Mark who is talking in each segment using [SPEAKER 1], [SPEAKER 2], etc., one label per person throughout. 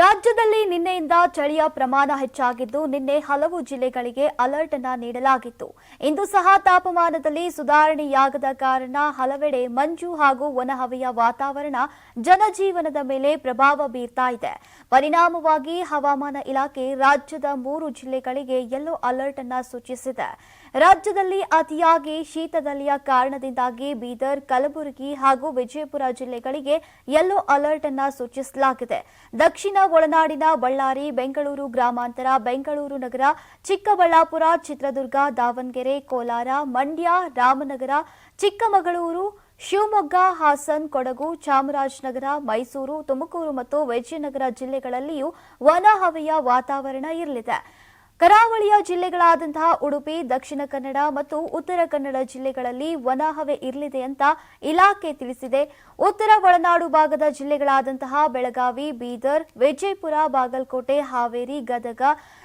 [SPEAKER 1] ರಾಜ್ಯದಲ್ಲಿ ನಿನ್ನೆಯಿಂದ ಚಳಿಯ ಪ್ರಮಾಣ ಹೆಚ್ಚಾಗಿದ್ದು ನಿನ್ನೆ ಹಲವು ಜಿಲ್ಲೆಗಳಿಗೆ ಅಲರ್ಟ್ ಅನ್ನು ನೀಡಲಾಗಿತ್ತು. ಇಂದು ಸಹ ತಾಪಮಾನದಲ್ಲಿ ಸುಧಾರಣೆಯಾಗದ ಕಾರಣ ಹಲವೆಡೆ ಮಂಜು ಹಾಗೂ ಒಣಹವೆಯ ವಾತಾವರಣ ಜನಜೀವನದ ಮೇಲೆ ಪ್ರಭಾವ ಬೀರ್ತಾ ಇದೆ. ಪರಿಣಾಮವಾಗಿ ಹವಾಮಾನ ಇಲಾಖೆ ರಾಜ್ಯದ 3 ಜಿಲ್ಲೆಗಳಿಗೆ ಯೆಲ್ಲೋ ಅಲರ್ಟ್ ಅನ್ನು ಸೂಚಿಸಿದೆ. ರಾಜ್ಯದಲ್ಲಿ ಅತಿಯಾಗಿ ಶೀತದಲ್ಲಿಯ ಕಾರಣದಿಂದಾಗಿ ಬೀದರ್, ಕಲಬುರಗಿ ಹಾಗೂ ವಿಜಯಪುರ ಜಿಲ್ಲೆಗಳಿಗೆ ಯೆಲ್ಲೋ ಅಲರ್ಟ್ ಅನ್ನು ಸೂಚಿಸಲಾಗಿದೆ. ದಕ್ಷಿಣ ಒಳನಾಡಿನ ಬಳ್ಳಾರಿ, ಬೆಂಗಳೂರು ಗ್ರಾಮಾಂತರ, ಬೆಂಗಳೂರು ನಗರ, ಚಿಕ್ಕಬಳ್ಳಾಪುರ, ಚಿತ್ರದುರ್ಗ, ದಾವಣಗೆರೆ, ಕೋಲಾರ, ಮಂಡ್ಯ, ರಾಮನಗರ, ಚಿಕ್ಕಮಗಳೂರು, ಶಿವಮೊಗ್ಗ, ಹಾಸನ್, ಕೊಡಗು, ಚಾಮರಾಜನಗರ, ಮೈಸೂರು, ತುಮಕೂರು ಮತ್ತು ವಿಜಯನಗರ ಜಿಲ್ಲೆಗಳಲ್ಲಿಯೂ ಒಣಹವೆಯ ವಾತಾವರಣ ಇರಲಿದೆ. ಕರಾವಳಿಯ ಜಿಲ್ಲೆಗಳಾದಂತಹ ಉಡುಪಿ, ದಕ್ಷಿಣ ಕನ್ನಡ ಮತ್ತು ಉತ್ತರ ಕನ್ನಡ ಜಿಲ್ಲೆಗಳಲ್ಲಿ ಒಣಹವೆ ಇರಲಿದೆ ಅಂತ ಇಲಾಖೆ ತಿಳಿಸಿದೆ. ಉತ್ತರ ಒಳನಾಡು ಭಾಗದ ಜಿಲ್ಲೆಗಳಾದಂತಹ ಬೆಳಗಾವಿ, ಬೀದರ್, ವಿಜಯಪುರ, ಬಾಗಲಕೋಟೆ, ಹಾವೇರಿ, ಗದಗ,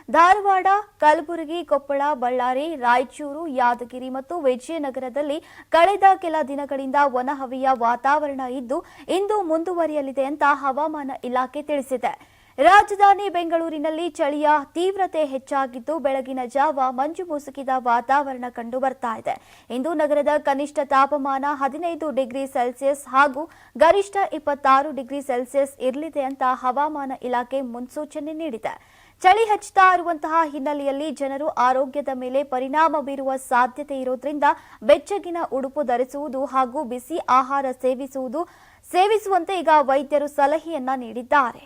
[SPEAKER 1] ಧಾರವಾಡ, ಕಲಬುರಗಿ, ಕೊಪ್ಪಳ, ಬಳ್ಳಾರಿ, ರಾಯಚೂರು, ಯಾದಗಿರಿ ಮತ್ತು ವಿಜಯನಗರದಲ್ಲಿ ಕಳೆದ ಕೆಲ ದಿನಗಳಿಂದ ಒಣಹವೆಯ ವಾತಾವರಣ ಇದ್ದು ಇಂದು ಮುಂದುವರಿಯಲಿದೆ ಅಂತ ಹವಾಮಾನ ಇಲಾಖೆ ತಿಳಿಸಿದೆ. ರಾಜಧಾನಿ ಬೆಂಗಳೂರಿನಲ್ಲಿ ಚಳಿಯ ತೀವ್ರತೆ ಹೆಚ್ಚಾಗಿದ್ದು ಬೆಳಗಿನ ಜಾವ ಮಂಜು ಮುಸುಕಿದ ವಾತಾವರಣ ಕಂಡು ಬರ್ತಾ ಇದೆ. ಇಂದು ನಗರದ ಕನಿಷ್ಠ ತಾಪಮಾನ 15 ಡಿಗ್ರಿ ಸೆಲ್ಸಿಯಸ್ ಹಾಗೂ ಗರಿಷ್ಠ 26 ಡಿಗ್ರಿ ಸೆಲ್ಸಿಯಸ್ ಇರಲಿದೆ ಅಂತ ಹವಾಮಾನ ಇಲಾಖೆ ಮುನ್ಸೂಚನೆ ನೀಡಿದೆ. ಚಳಿ ಹೆಚ್ಚುತ್ತಾ ಇರುವಂತಹ ಹಿನ್ನೆಲೆಯಲ್ಲಿ ಜನರು ಆರೋಗ್ಯದ ಮೇಲೆ ಪರಿಣಾಮ ಬೀರುವ ಸಾಧ್ಯತೆ ಇರೋದ್ರಿಂದ ಬೆಚ್ಚಗಿನ ಉಡುಪು ಧರಿಸುವುದು ಹಾಗೂ ಬಿಸಿ ಆಹಾರ ಸೇವಿಸುವಂತೆ ಈಗ ವೈದ್ಯರು ಸಲಹೆಯನ್ನ ನೀಡಿದ್ದಾರೆ.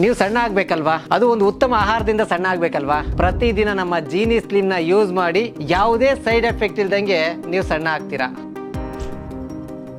[SPEAKER 2] ನೀವು ಸಣ್ಣ ಆಗ್ಬೇಕಲ್ವಾ? ಅದು ಒಂದು ಉತ್ತಮ ಆಹಾರದಿಂದ ಸಣ್ಣ ಆಗ್ಬೇಕಲ್ವಾ? ಪ್ರತಿದಿನ ನಮ್ಮ ಜೀನಿ ಸ್ಲಿಮ್ ನ ಯೂಸ್ ಮಾಡಿ ಯಾವುದೇ ಸೈಡ್ ಎಫೆಕ್ಟ್ ಇಲ್ದಂಗೆ ನೀವು ಸಣ್ಣ ಆಗ್ತೀರಾ.